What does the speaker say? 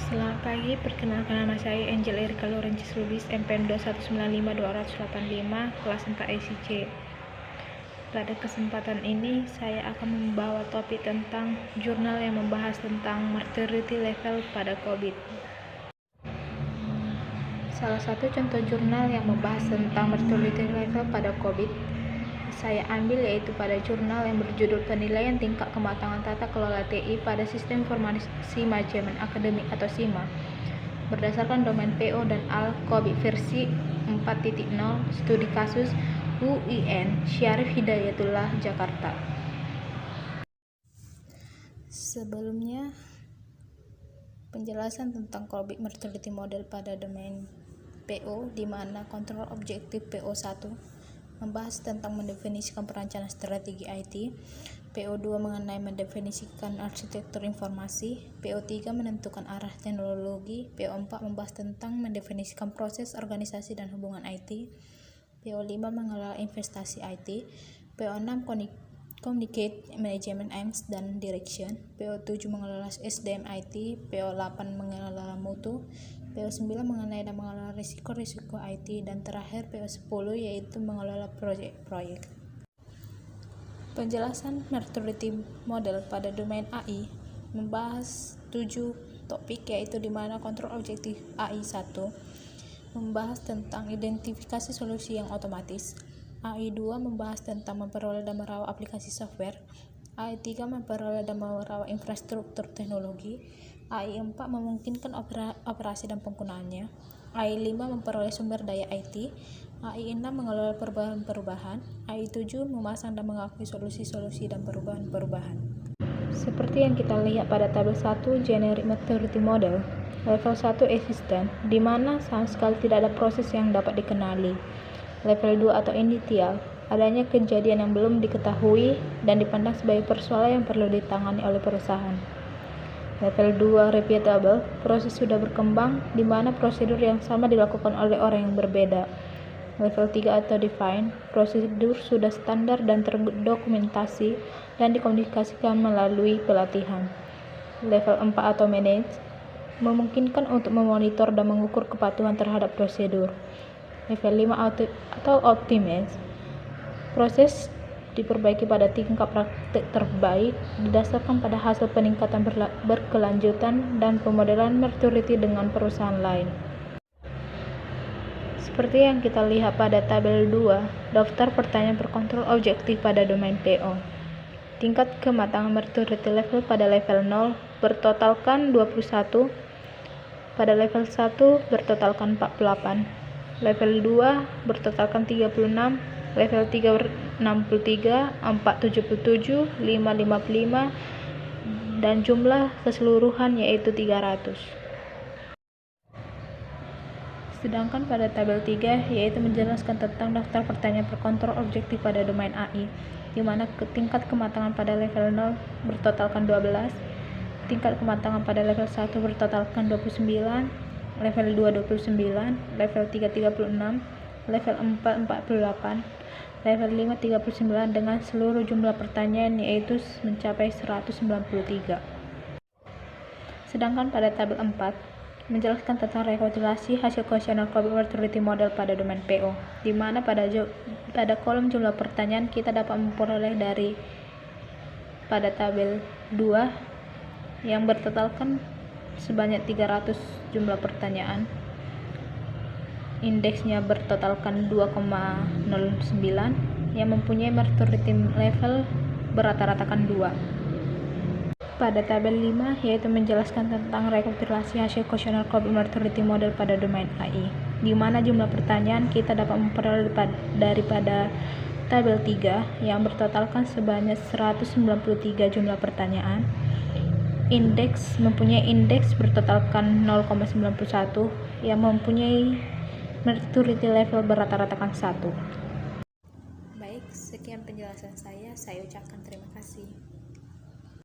Selamat pagi, perkenalkan nama saya Angel Erika Laurentis Lubis, MPM 2195285, kelas 4 ICC. Pada kesempatan ini, saya akan membawa topik tentang jurnal yang membahas tentang mortality level pada COVID. Salah satu contoh jurnal yang membahas tentang mortality level pada COVID saya ambil yaitu pada jurnal yang berjudul Penilaian Tingkat Kematangan Tata Kelola TI pada Sistem Informasi Manajemen Akademik atau SIMA berdasarkan domain PO dan AL COVID versi 4.0 studi kasus UIN Syarif Hidayatullah Jakarta. Sebelumnya, penjelasan tentang COVID mortality model pada domain PO di mana kontrol objektif PO1 membahas tentang mendefinisikan perencanaan strategi IT, PO2 mengenai mendefinisikan arsitektur informasi, PO3 menentukan arah teknologi, PO4 membahas tentang mendefinisikan proses organisasi dan hubungan IT, PO5 mengelola investasi IT, PO6 communicate management aims dan direction, PO7 mengelola SDM IT, PO8 mengelola mutu, PO9 mengenai dan mengelola risiko-risiko IT, dan terakhir PO10 yaitu mengelola proyek-proyek. Penjelasan mortality model pada domain AI membahas 7 topik, yaitu di mana kontrol objektif AI1 membahas tentang identifikasi solusi yang otomatis, AI2 membahas tentang memperoleh dan merawat aplikasi software, AI3 memperoleh dan merawat infrastruktur teknologi, AI4 memungkinkan operasi dan penggunaannya, AI5 memperoleh sumber daya IT, AI6 mengelola perubahan-perubahan, AI7 memasang dan mengakui solusi-solusi dan perubahan-perubahan. Seperti yang kita lihat pada tabel 1 Generic Maturity Model, level 1 existent, di mana sama sekali tidak ada proses yang dapat dikenali. Level 2 atau initial, adanya kejadian yang belum diketahui dan dipandang sebagai persoalan yang perlu ditangani oleh perusahaan. Level 2 repeatable, proses sudah berkembang di mana prosedur yang sama dilakukan oleh orang yang berbeda. Level 3 atau define, prosedur sudah standar dan terdokumentasi dan dikomunikasikan melalui pelatihan. Level 4 atau manage, memungkinkan untuk memonitor dan mengukur kepatuhan terhadap prosedur. Level 5 atau optimize, proses diperbaiki pada tingkat praktik terbaik didasarkan pada hasil peningkatan berkelanjutan dan pemodelan maturity dengan perusahaan lain. Seperti yang kita lihat pada tabel 2, daftar pertanyaan berkontrol objektif pada domain PO. Tingkat kematangan maturity level pada level 0 bertotalkan 21, pada level 1 bertotalkan 48, level 2 bertotalkan 36, level 3 63, 4 77, 5 55, dan jumlah keseluruhan yaitu 300. Sedangkan pada tabel 3 yaitu menjelaskan tentang daftar pertanyaan berkontrol objektif pada domain AI, di mana tingkat kematangan pada level 0 bertotalkan 12, tingkat kematangan pada level 1 bertotalkan 29, level 2 29, level 3 36, level 4 48, level 5 39 dengan seluruh jumlah pertanyaan yaitu mencapai 193. Sedangkan pada tabel 4 menjelaskan tentang rekapitulasi hasil kuesioner COVID mortality model pada domain PO, di mana pada kolom jumlah pertanyaan kita dapat memperoleh dari pada tabel 2 yang bertotalkan sebanyak 300 jumlah pertanyaan, indeksnya bertotalkan 2,09 yang mempunyai mortality level berata-ratakan 2. Pada tabel 5 yaitu menjelaskan tentang rekapitulasi hasil kuesioner COVID mortality model pada domain AI, di mana jumlah pertanyaan kita dapat memperoleh daripada tabel 3 yang bertotalkan sebanyak 193 jumlah pertanyaan, mempunyai indeks bertotalkan 0,91 yang mempunyai maturity level berata-ratakan 1. Baik, sekian penjelasan saya ucapkan terima kasih.